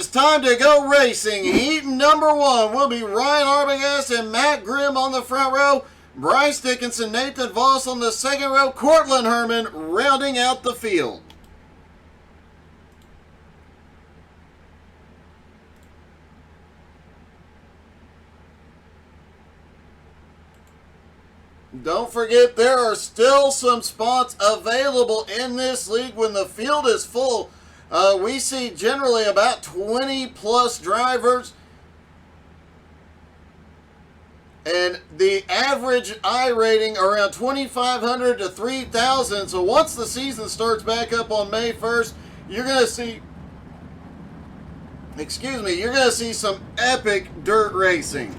it's time to go racing. Heat number 1 will be Ryan Arbogast and Matt Grimm on the front row. Bryce Dickinson, Nathan Voss on the second row. Cortland Herman rounding out the field. Don't forget, there are still some spots available in this league when the field is full. We see generally about 20 plus drivers. And the average I rating around 2,500 to 3,000. So once the season starts back up on May 1st, you're going to see, you're going to see some epic dirt racing.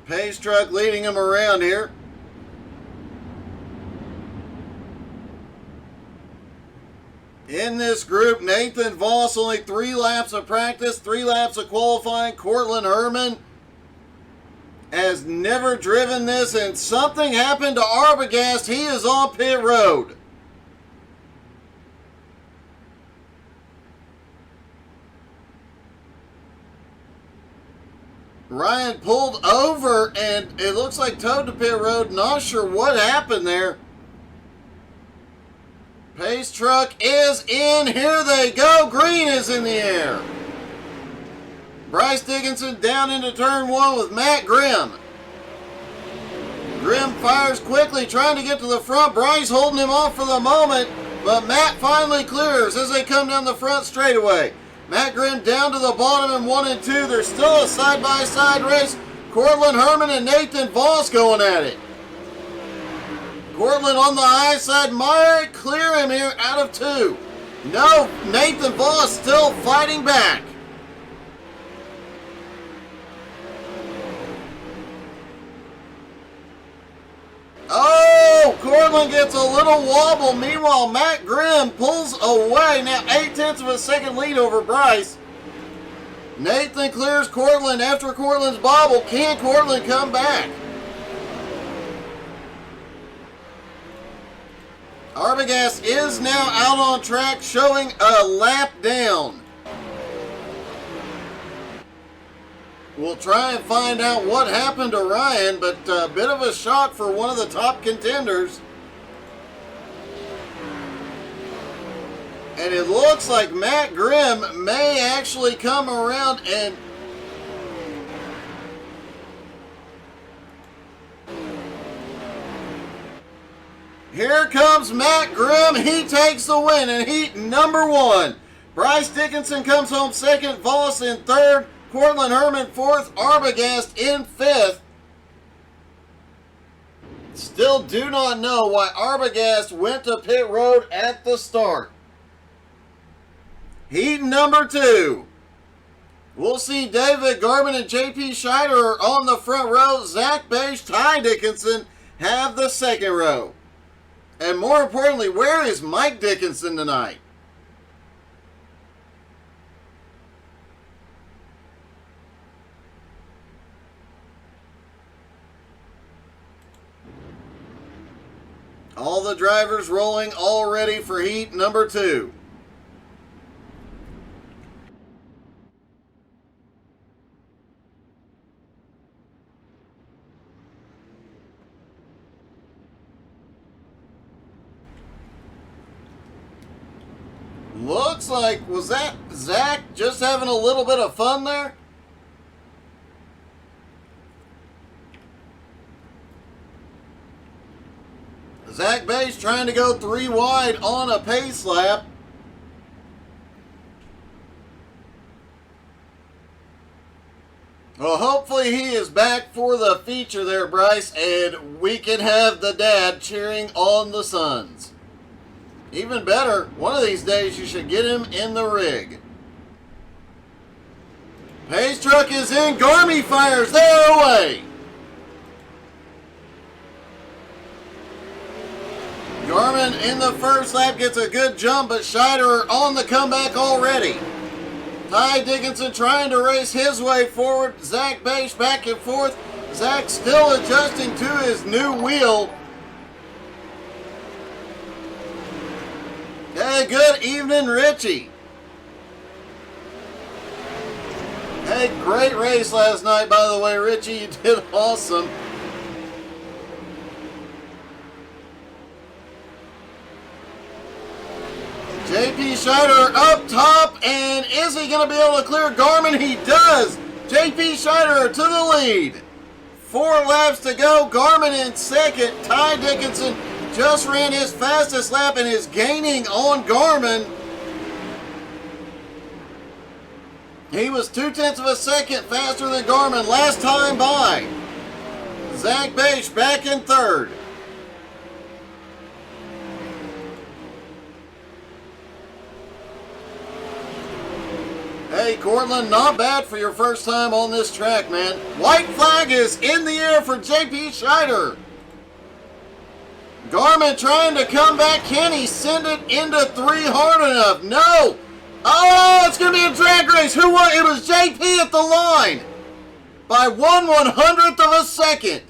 Pace truck leading him around here. In this group, Nathan Voss, only 3 laps of practice, 3 laps of qualifying. Cortland Herman has never driven this, and something happened to Arbogast. He is on pit road. Ryan pulled over, and it looks like towed to pit road. Not sure what happened there. Pace truck is in. Here they go. Green is in the air. Bryce Dickinson down into turn 1 with Matt Grimm. Grimm fires quickly, trying to get to the front. Bryce holding him off for the moment, but Matt finally clears as they come down the front straightaway. Matt Grimm down to the bottom in 1 and 2. There's still a side-by-side race. Cortland Herman and Nathan Voss going at it. Cortland on the high side. Might clear him here out of 2. No, Nathan Voss still fighting back. Oh, Cortland gets a little wobble. Meanwhile, Matt Grimm pulls away. Now 0.8 of a second lead over Bryce. Nathan clears Cortland after Cortland's bobble. Can Cortland come back? Arbogast is now out on track, showing a lap down. We'll try and find out what happened to Ryan, but a bit of a shock for one of the top contenders. And it looks like Matt Grimm may actually come around and here comes Matt Grimm. He takes the win in heat number 1. Bryce Dickinson comes home second, Voss in third, Cortland Herman 4th, Arbogast in 5th. Still do not know why Arbogast went to pit road at the start. Heat number 2. We'll see David Garman and JP Scheider on the front row. Zach Beige, Ty Dickinson have the second row. And more importantly, where is Mike Dickinson tonight? All the drivers rolling all ready for heat number 2. Looks like, was that Zach just having a little bit of fun there? Zach Beige trying to go 3 wide on a pace lap. Well, hopefully he is back for the feature there, Bryce, and we can have the dad cheering on the sons. Even better, one of these days you should get him in the rig. Pace truck is in. Gourmet fires. They're away. Garmin in the first lap gets a good jump, but Scheider on the comeback already. Ty Dickinson trying to race his way forward. Zach Beige back and forth. Zach still adjusting to his new wheel. Hey, good evening, Richie. Hey, great race last night, by the way, Richie. You did awesome. JP Scheider up top, and is he going to be able to clear Garmin? He does. JP Scheider to the lead. 4 laps to go. Garmin in second. Ty Dickinson just ran his fastest lap and is gaining on Garmin. He was 0.2 of a second faster than Garmin last time by. Zach Bache back in third. Hey, Cortland, not bad for your first time on this track, man. White flag is in the air for JP Scheider. Garmin trying to come back. Can he send it into 3 hard enough? No. Oh, it's going to be a drag race. Who won? It was JP at the line by 1/100th of a second.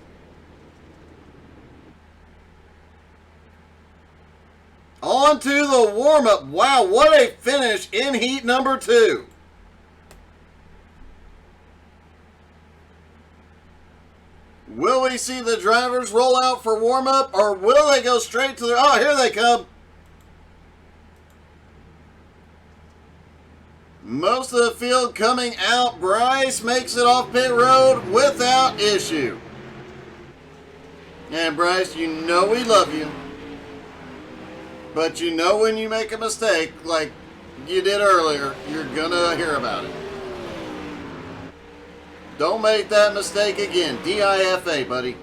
On to the warm-up. Wow, what a finish in heat number 2. Will we see the drivers roll out for warm-up, or will they go straight to the... Oh, here they come. Most of the field coming out. Bryce makes it off pit road without issue. And Bryce, you know we love you. But you know when you make a mistake, like you did earlier, you're gonna hear about it. Don't make that mistake again. DIFA, buddy.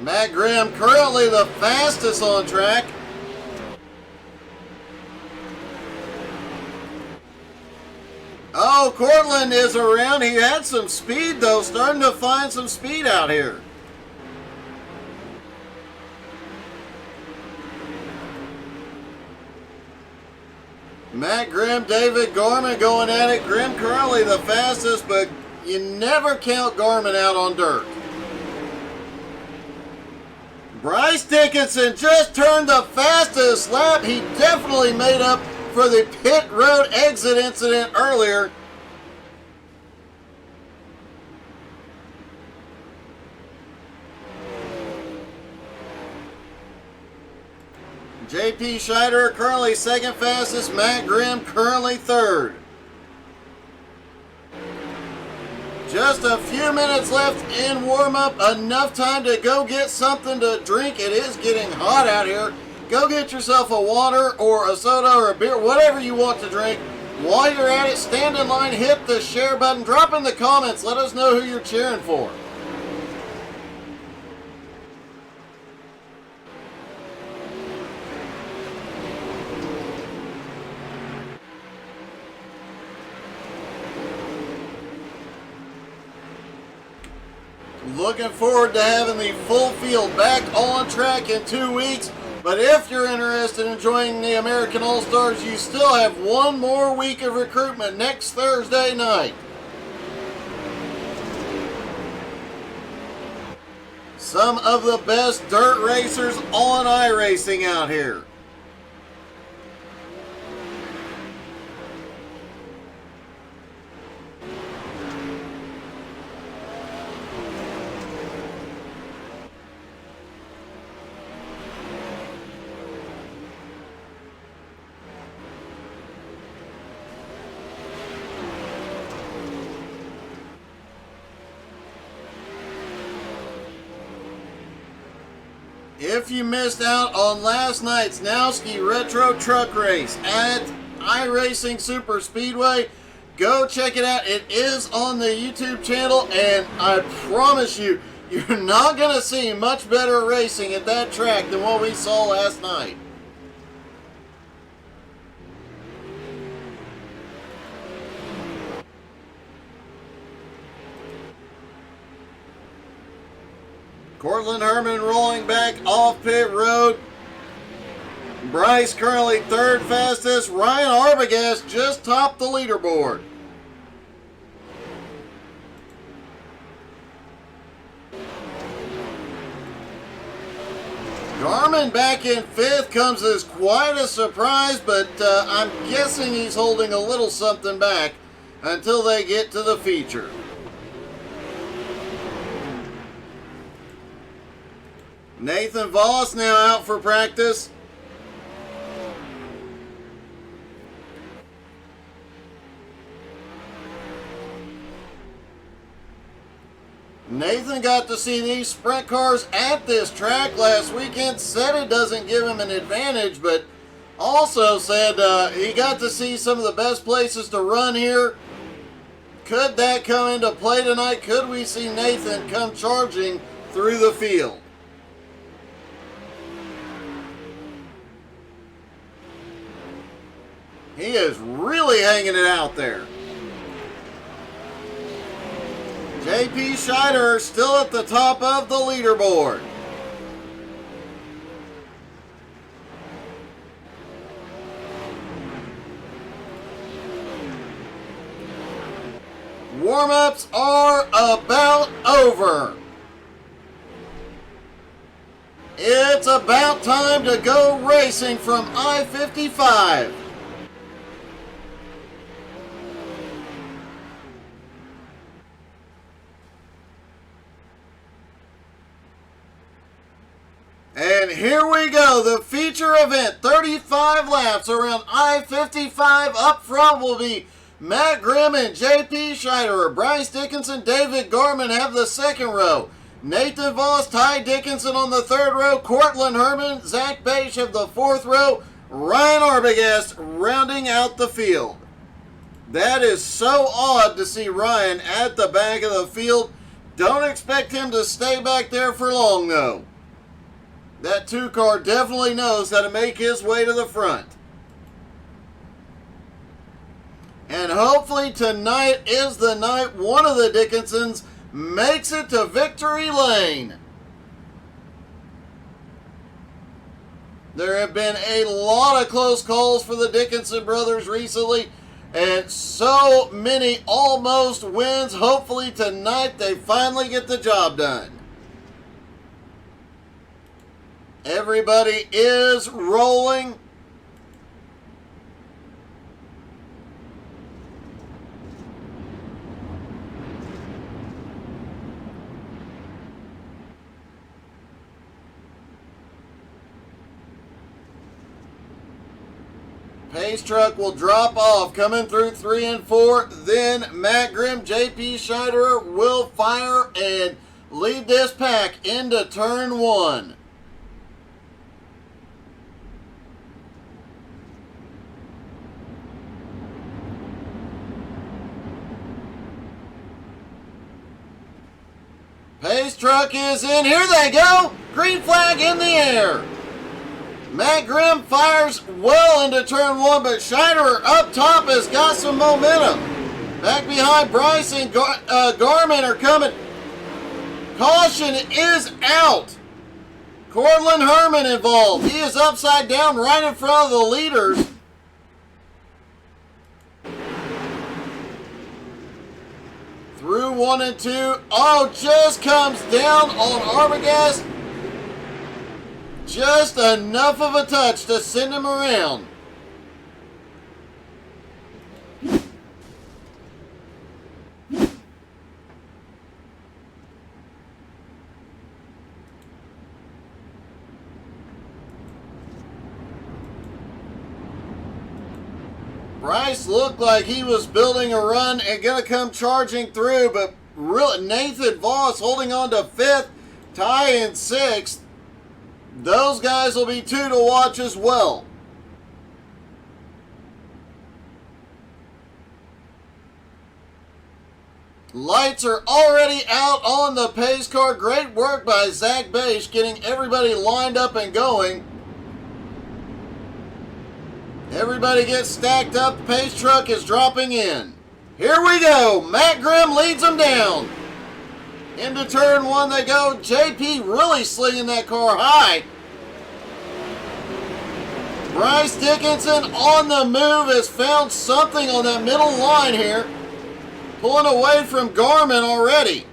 Matt Graham currently the fastest on track. Oh, Cortland is around. He had some speed, though. Starting to find some speed out here. Matt Grimm, David Garmin going at it. Grimm currently the fastest, but you never count Garmin out on dirt. Bryce Dickinson just turned the fastest lap. He definitely made up for the pit road exit incident earlier. JP Scheider currently second fastest. Matt Grimm currently third. Just a few minutes left in warm-up. Enough time to go get something to drink. It is getting hot out here. Go get yourself a water or a soda or a beer, whatever you want to drink. While you're at it, stand in line, hit the share button, drop in the comments. Let us know who you're cheering for. Looking forward to having the full field back on track in 2 weeks. But if you're interested in joining the American All-Stars, you still have one more week of recruitment next Thursday night. Some of the best dirt racers on iRacing out here. If you missed out on last night's Nowski Retro Truck Race at iRacing Super Speedway, go check it out. It is on the YouTube channel, and I promise you, you're not going to see much better racing at that track than what we saw last night. Cortland Herman rolling back off pit road. Bryce currently third fastest. Ryan Arbogast just topped the leaderboard. Garmin back in 5th comes as quite a surprise, but I'm guessing he's holding a little something back until they get to the feature. Nathan Voss now out for practice. Nathan got to see these sprint cars at this track last weekend. Said it doesn't give him an advantage, but also said he got to see some of the best places to run here. Could that come into play tonight? Could we see Nathan come charging through the field? He is really hanging it out there. JP Scheider still at the top of the leaderboard. Warm-ups are about over. It's about time to go racing from I55. And here we go, the feature event, 35 laps around I-55. Up front will be Matt Grimm and JP Scheider. Bryce Dickinson, David Garman have the second row. Nathan Voss, Ty Dickinson on the third row. Cortland Herman, Zach Bache have the fourth row. Ryan Arbogast rounding out the field. That is so odd to see Ryan at the back of the field. Don't expect him to stay back there for long though. That 2-car definitely knows how to make his way to the front. And hopefully tonight is the night one of the Dickinsons makes it to victory lane. There have been a lot of close calls for the Dickinson brothers recently, and so many almost wins. Hopefully tonight they finally get the job done. Everybody is rolling. Pace truck will drop off coming through 3 and 4. Then Matt Grimm, JP Scheider will fire and lead this pack into turn 1. Pace truck is in. Here they go. Green flag in the air. Matt Grimm fires well into turn 1, but Scheider up top has got some momentum. Back behind, Bryce and Garmin are coming. Caution is out. Cortland Herman involved. He is upside down right in front of the leaders. Through 1 and 2. Oh, just comes down on Arbogast. Just enough of a touch to send him around. Bryce looked like he was building a run and going to come charging through, but really Nathan Voss holding on to 5th, Ty in 6th. Those guys will be 2 to watch as well. Lights are already out on the pace car. Great work by Zach Bache getting everybody lined up and going. Everybody gets stacked up. The pace truck is dropping in. Here we go. Matt Grimm leads them down. Into turn 1 they go. JP really slinging that car high. Bryce Dickinson on the move has found something on that middle line here. Pulling away from Garmin already.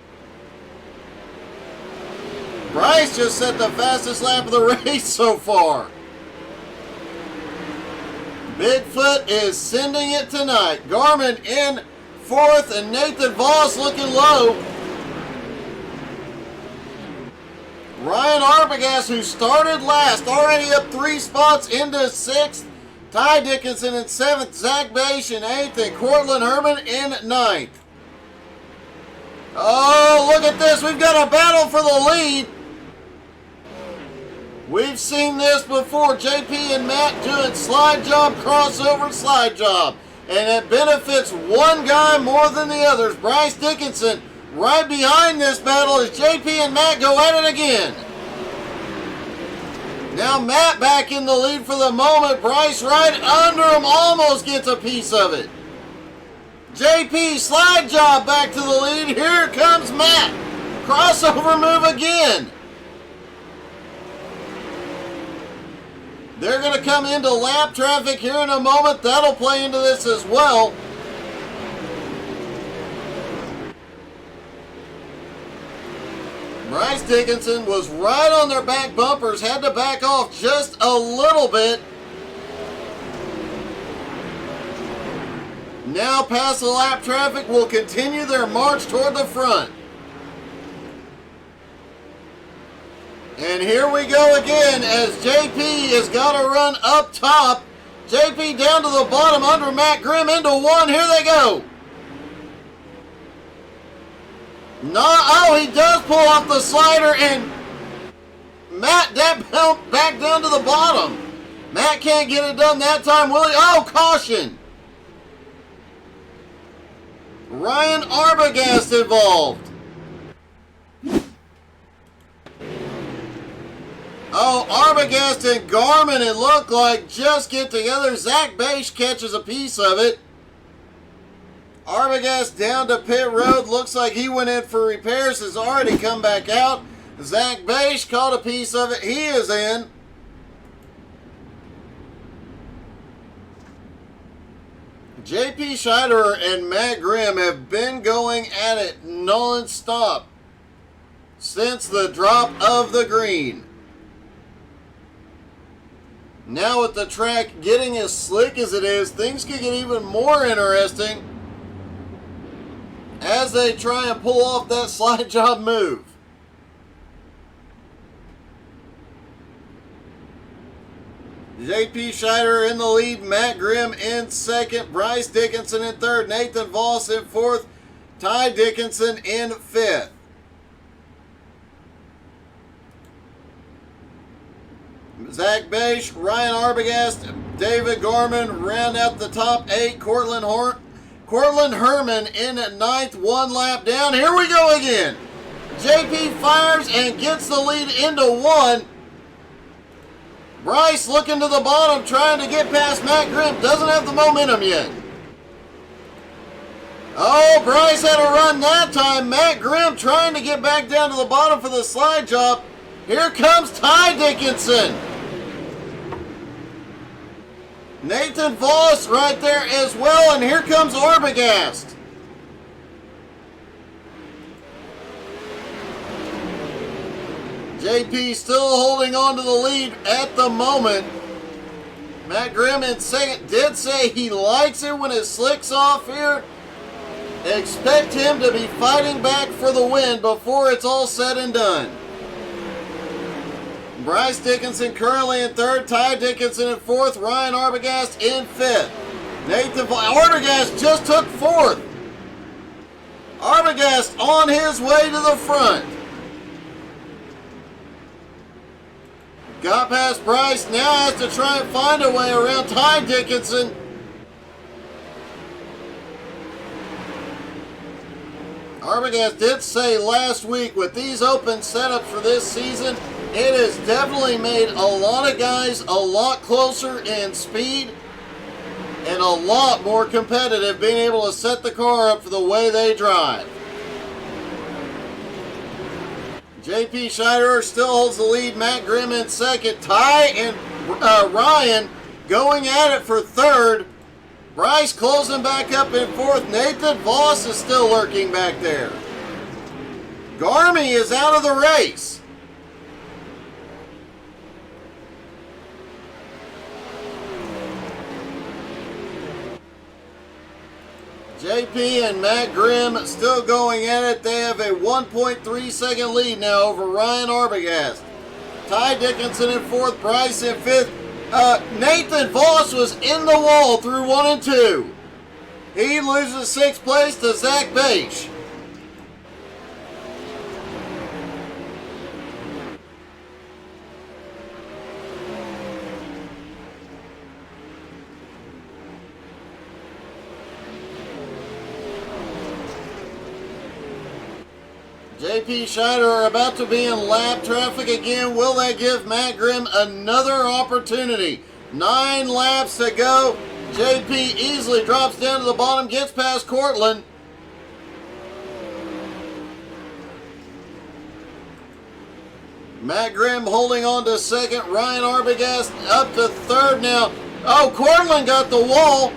Bryce just set the fastest lap of the race so far. Bigfoot is sending it tonight. Garmin in fourth and Nathan Voss looking low. Ryan Arbogast, who started last, already up 3 spots into 6th. Ty Dickinson in 7th, Zach Bache in 8th, and Cortland Herman in 9th. Oh, look at this. We've got a battle for the lead. We've seen this before. JP and Matt doing slide job, crossover, slide job. And it benefits one guy more than the others. Bryce Dickinson right behind this battle as JP and Matt go at it again. Now Matt back in the lead for the moment. Bryce right under him, almost gets a piece of it. JP slide job back to the lead. Here comes Matt. Crossover move again. They're going to come into lap traffic here in a moment. That'll play into this as well. Bryce Dickinson was right on their back bumpers, had to back off just a little bit. Now past the lap traffic will continue their march toward the front. And here we go again as JP has got to run up top. JP down to the bottom under Matt Grimm into 1. Here they go. Oh, he does pull off the slider, and Matt back down to the bottom. Matt can't get it done that time, will he? Oh, caution. Ryan Arbogast involved. Oh, Arbogast and Garmin, it looked like, just get together. Zach Bache catches a piece of it. Arbogast down to pit road. Looks like he went in for repairs. Has already come back out. Zach Bache caught a piece of it. He is in. JP Scheiderer and Matt Grimm have been going at it non-stop since the drop of the green. Now with the track getting as slick as it is, things could get even more interesting as they try and pull off that slide job move. JP Scheiderer in the lead, Matt Grimm in second, Bryce Dickinson in third, Nathan Voss in fourth, Ty Dickinson in fifth. Zach Bache, Ryan Arbogast, David Garmin round out the top 8. Cortland Herman in at 9th, 1 lap down. Here we go again. JP fires and gets the lead into 1. Bryce looking to the bottom, trying to get past Matt Grimm. Doesn't have the momentum yet. Oh, Bryce had a run that time. Matt Grimm trying to get back down to the bottom for the slide job. Here comes Ty Dickinson. Nathan Voss right there as well, and here comes Arbogast. JP still holding on to the lead at the moment. Matt Grimm in second did say he likes it when it slicks off here. Expect him to be fighting back for the win before it's all said and done. Bryce Dickinson currently in third, Ty Dickinson in fourth, Ryan Arbogast in fifth. Arbogast just took fourth. Arbogast on his way to the front. Got past Bryce, now has to try and find a way around Ty Dickinson. Arbogast did say last week with these open setups for this season, it has definitely made a lot of guys a lot closer in speed and a lot more competitive, being able to set the car up for the way they drive. JP Scheiderer still holds the lead. Matt Grimm in second. Ty and Ryan going at it for third. Bryce closing back up in fourth. Nathan Voss is still lurking back there. Garmy is out of the race. JP and Matt Grimm still going at it. They have a 1.3 second lead now over Ryan Arbogast. Ty Dickinson in fourth, Bryce in fifth. Nathan Voss was in the wall through 1 and 2. He loses sixth place to Zach Bache. JP Scheider are about to be in lap traffic again. Will they give Matt Grimm another opportunity? 9 laps to go. JP easily drops down to the bottom, gets past Cortland. Matt Grimm holding on to second. Ryan Arbogast up to third now. Oh, Cortland got the wall.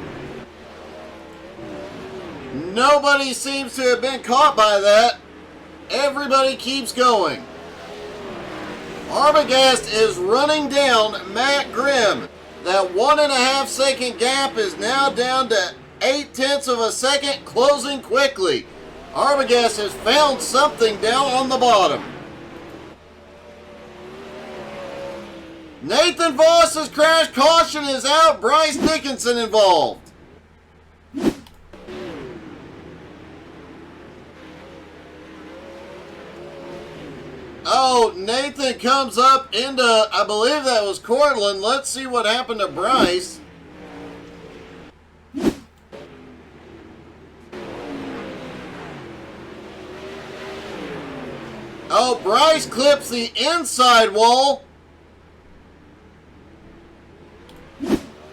Nobody seems to have been caught by that. Everybody keeps going. Arbogast is running down Matt Grimm. That 1.5 second gap is now down to 0.8 of a second, closing quickly. Arbogast has found something down on the bottom. Nathan Voss has crashed. Caution is out. Bryce Dickinson involved. Oh, Nathan comes up into, I believe that was Cortland. Let's see what happened to Bryce. Oh, Bryce clips the inside wall.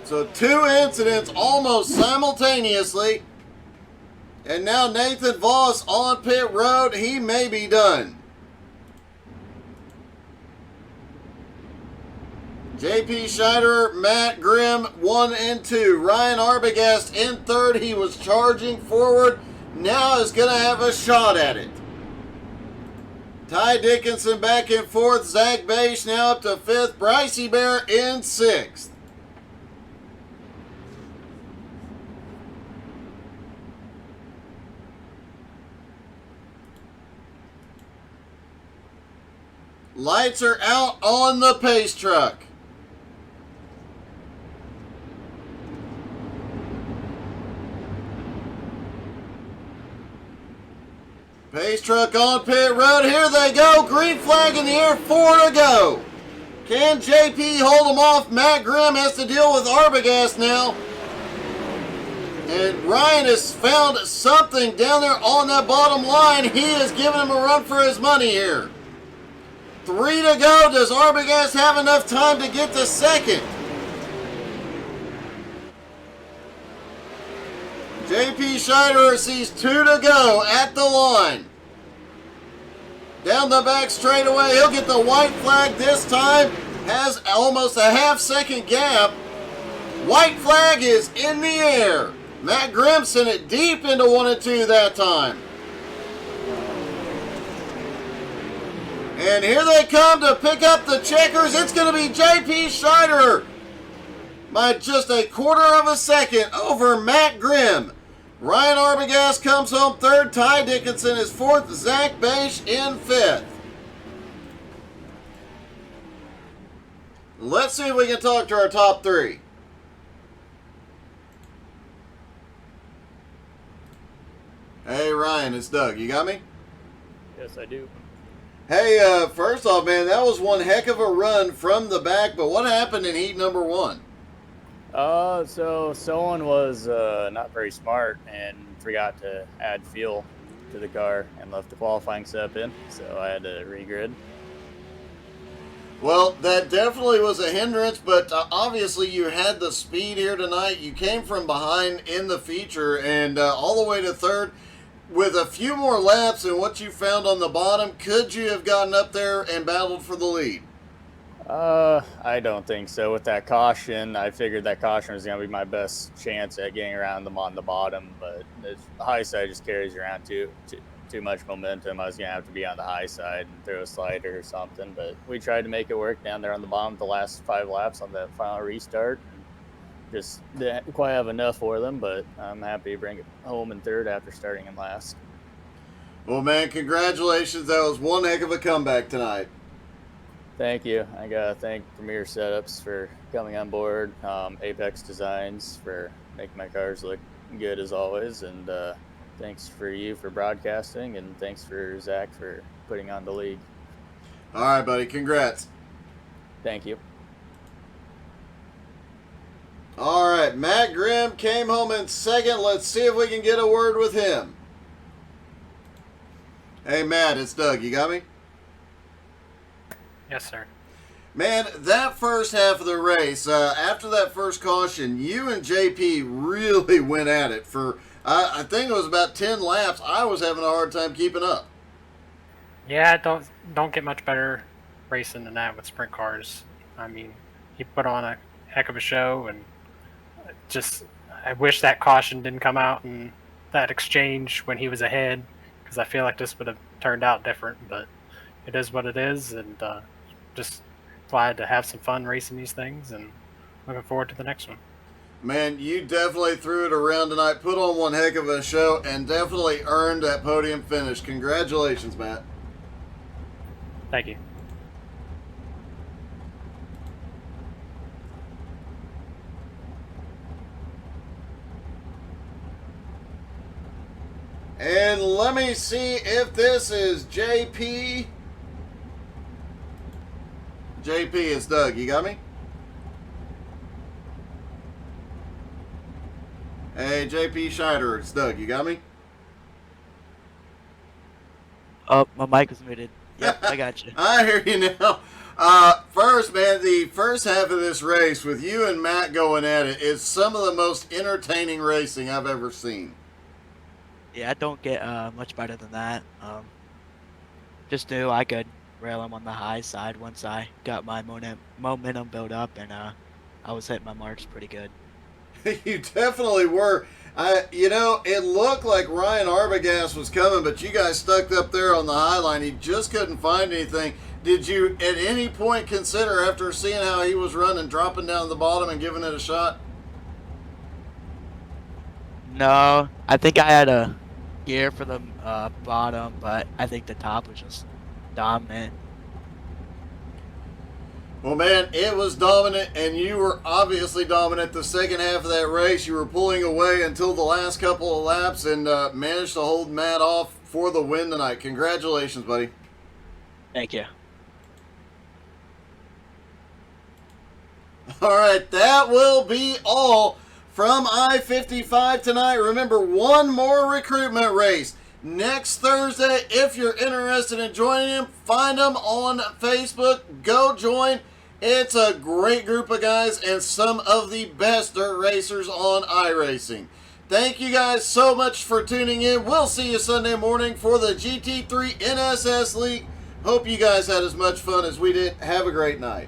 So 2 incidents almost simultaneously. And now Nathan Voss on pit road. He may be done. JP Scheider, Matt Grimm, 1 and 2. Ryan Arbogast in third. He was charging forward. Now is going to have a shot at it. Ty Dickinson back in fourth. Zach Bache now up to fifth. Brycey Bear in sixth. Lights are out on the pace truck. Pace truck on pit road. Here they go. Green flag in the air. 4 to go. Can JP hold them off? Matt Grimm has to deal with Arbogast now. And Ryan has found something down there on that bottom line. He is giving him a run for his money here. 3 to go. Does Arbogast have enough time to get to second? JP Scheider sees 2 to go at the line. Down the back straightaway, he'll get the white flag this time. Has almost a half-second gap. White flag is in the air. Matt Grimm sent it deep into 1 and 2 that time. And here they come to pick up the checkers. It's going to be JP Scheider by just a 1/4 of a second over Matt Grimm. Ryan Arbogast comes home third. Ty Dickinson is fourth. Zach Bache in fifth. Let's see if we can talk to our top 3. Hey Ryan, it's Doug. You got me? Yes, I do. Hey, first off, man, that was one heck of a run from the back, but what happened in heat number 1? So someone was not very smart and forgot to add fuel to the car and left the qualifying setup in, so I had to regrid. Well, that definitely was a hindrance, but obviously you had the speed here tonight. You came from behind in the feature and all the way to third. With a few more laps and what you found on the bottom, could you have gotten up there and battled for the lead? I don't think so. With that caution, I figured that caution was going to be my best chance at getting around them on the bottom, but the high side just carries around too much momentum. I was going to have to be on the high side and throw a slider or something, but we tried to make it work down there on the bottom the last 5 laps on the final restart. just didn't quite have enough for them, but I'm happy to bring it home in third after starting in last. Well, man, congratulations. That was one heck of a comeback tonight. Thank you. I got to thank Premier Setups for coming on board, Apex Designs for making my cars look good as always, and thanks for you for broadcasting, and thanks for Zach for putting on the league. All right, buddy. Congrats. Thank you. All right, Matt Grimm came home in second. Let's see if we can get a word with him. Hey, Matt, it's Doug. You got me? Yes, sir. Man, that first half of the race, after that first caution, you and JP really went at it for, I think it was about 10 laps. I was having a hard time keeping up. Yeah, don't get much better racing than that with sprint cars. I mean, he put on a heck of a show, and just I wish that caution didn't come out in that exchange when he was ahead, because I feel like this would have turned out different. But it is what it is, and just glad to have some fun racing these things, and looking forward to the next one. Man, you definitely threw it around tonight, put on one heck of a show, and definitely earned that podium finish. Congratulations, Matt. Thank you. And let me see if this is JP. JP, it's Doug. You got me? Hey, JP Scheider, it's Doug. You got me? Oh, my mic was muted. Yep, I got you. I hear you now. First, man, the first half of this race with you and Matt going at it is some of the most entertaining racing I've ever seen. Yeah, I don't get much better than that. Just knew I could rail him on the high side once I got my momentum built up, and I was hitting my marks pretty good. You definitely were. It looked like Ryan Arbogast was coming, but you guys stuck up there on the high line. He just couldn't find anything. Did you at any point consider, after seeing how he was running, dropping down the bottom and giving it a shot? No, I think I had a gear for the bottom, but I think the top was just dominant. Well, man, it was dominant, and you were obviously dominant the second half of that race. You were pulling away until the last couple of laps and managed to hold Matt off for the win tonight. Congratulations, buddy. Thank you. All right, that will be all from I55 tonight. Remember, one more recruitment race next Thursday. If you're interested in joining them, find them on Facebook. Go join. It's a great group of guys and some of the best dirt racers on iRacing. Thank you guys so much for tuning in. We'll see you Sunday morning for the GT3 NSS League. Hope you guys had as much fun as we did. Have a great night.